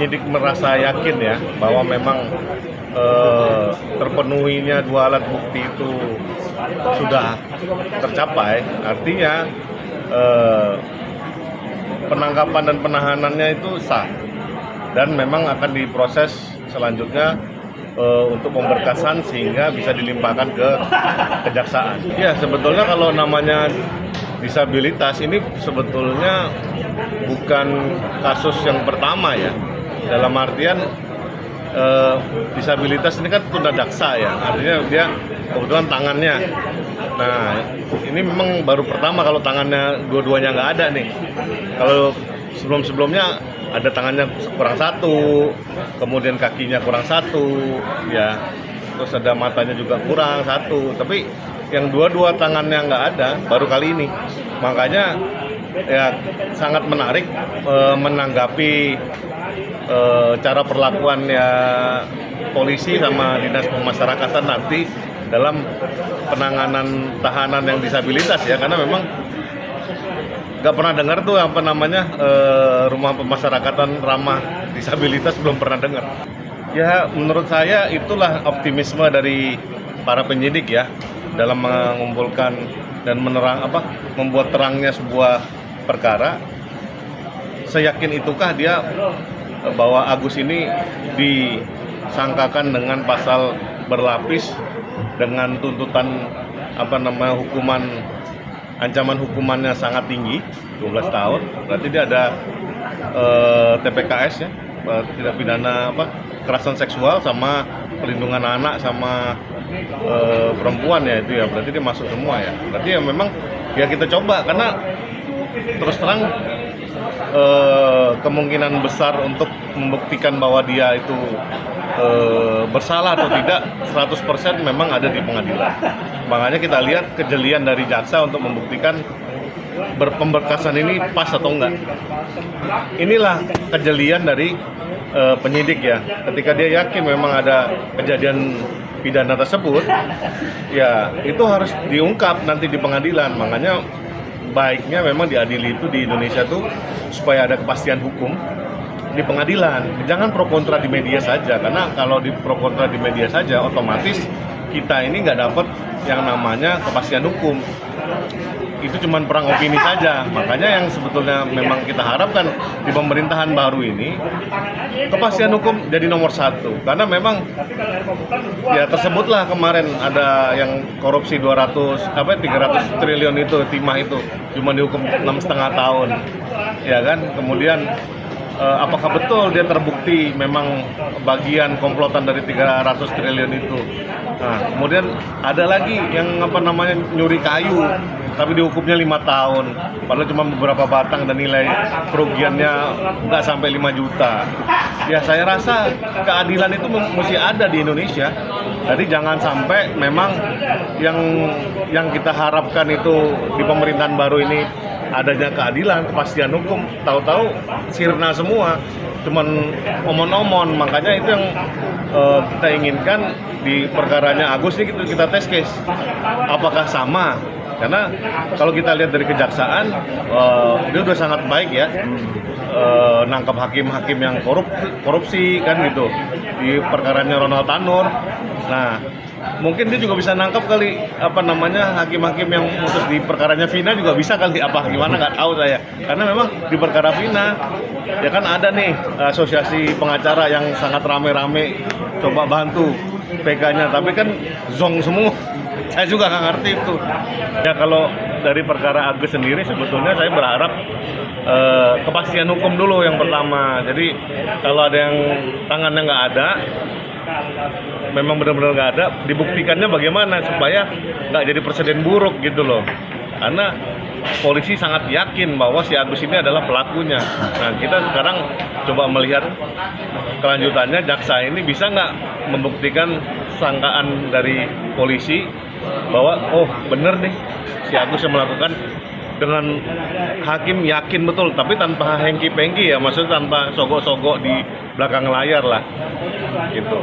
penyidik merasa yakin ya bahwa memang terpenuhinya dua alat bukti itu sudah tercapai, artinya penangkapan dan penahanannya itu sah dan memang akan diproses selanjutnya untuk pemberkasan sehingga bisa dilimpahkan ke kejaksaan. Ya, sebetulnya kalau namanya disabilitas ini sebetulnya bukan kasus yang pertama ya. Dalam artian disabilitas ini kan tunda daksa ya, artinya dia kebetulan tangannya. Nah, ini memang baru pertama kalau tangannya dua-duanya nggak ada nih. Kalau sebelum-sebelumnya ada tangannya kurang satu, kemudian kakinya kurang satu, ya, terus ada matanya juga kurang satu. Tapi yang dua-dua tangannya nggak ada baru kali ini. Makanya ya sangat menarik menanggapi cara perlakuan ya polisi sama dinas pemasyarakatan nanti dalam penanganan tahanan yang disabilitas ya, karena memang nggak pernah dengar tuh apa namanya rumah pemasyarakatan ramah disabilitas, belum pernah dengar. Ya menurut saya itulah optimisme dari para penyidik ya dalam mengumpulkan dan membuat terangnya sebuah perkara. Seyakin itukah dia bahwa Agus ini disangkakan dengan pasal berlapis dengan tuntutan hukuman, ancaman hukumannya sangat tinggi, 12 tahun. Berarti dia ada TPKS ya, tindak pidana kekerasan seksual sama perlindungan anak sama perempuan ya, itu ya. Berarti dia masuk semua ya. Berarti ya memang ya kita coba, karena terus terang kemungkinan besar untuk membuktikan bahwa dia itu bersalah atau tidak 100% memang ada di pengadilan. Makanya kita lihat kejelian dari jaksa untuk membuktikan pemberkasan ini pas atau enggak. Inilah kejelian dari penyidik ya. Ketika dia yakin memang ada kejadian pidana tersebut, ya itu harus diungkap nanti di pengadilan. Makanya baiknya memang diadili itu di Indonesia tuh supaya ada kepastian hukum di pengadilan. Jangan pro kontra di media saja, karena kalau di pro kontra di media saja otomatis kita ini nggak dapat yang namanya kepastian hukum. Itu cuma perang opini saja. Makanya yang sebetulnya memang kita harapkan di pemerintahan baru ini kepastian hukum jadi nomor satu. Karena memang ya tersebutlah kemarin ada yang korupsi 300 triliun itu, timah itu cuma dihukum 6,5 tahun. Ya kan? Kemudian apakah betul dia terbukti memang bagian komplotan dari 300 triliun itu. Nah, kemudian ada lagi yang nyuri kayu tapi dihukumnya 5 tahun, padahal cuma beberapa batang dan nilai kerugiannya nggak sampai 5 juta. Ya saya rasa keadilan itu mesti ada di Indonesia. Jadi jangan sampai memang yang kita harapkan itu di pemerintahan baru ini adanya keadilan, kepastian hukum, tahu-tahu sirna semua, cuman omon-omon. Makanya itu yang kita inginkan di perkaranya Agus ini kita tes case, apakah sama? Karena kalau kita lihat dari kejaksaan, dia udah sangat baik ya, nangkap hakim-hakim yang korupsi kan gitu di perkaranya Ronald Tanur. Nah, mungkin dia juga bisa nangkap kali hakim-hakim yang mutus di perkaranya Vina juga bisa kali, gimana nggak tahu saya. Karena memang di perkara Vina ya kan ada nih asosiasi pengacara yang sangat rame-rame coba bantu PK-nya, tapi kan zong semua. Saya juga nggak ngerti itu. Ya kalau dari perkara Agus sendiri sebetulnya saya berharap kepastian hukum dulu yang pertama. Jadi kalau ada yang tangannya nggak ada, memang benar-benar nggak ada, dibuktikannya bagaimana supaya nggak jadi presiden buruk gitu loh. Karena polisi sangat yakin bahwa si Agus ini adalah pelakunya. Nah, kita sekarang coba melihat kelanjutannya, jaksa ini bisa nggak membuktikan sangkaan dari polisi bahwa oh bener nih si Agus yang melakukan, dengan hakim yakin betul, tapi tanpa hengki-pengki ya, maksudnya tanpa sogok-sogok di belakang layar lah gitu.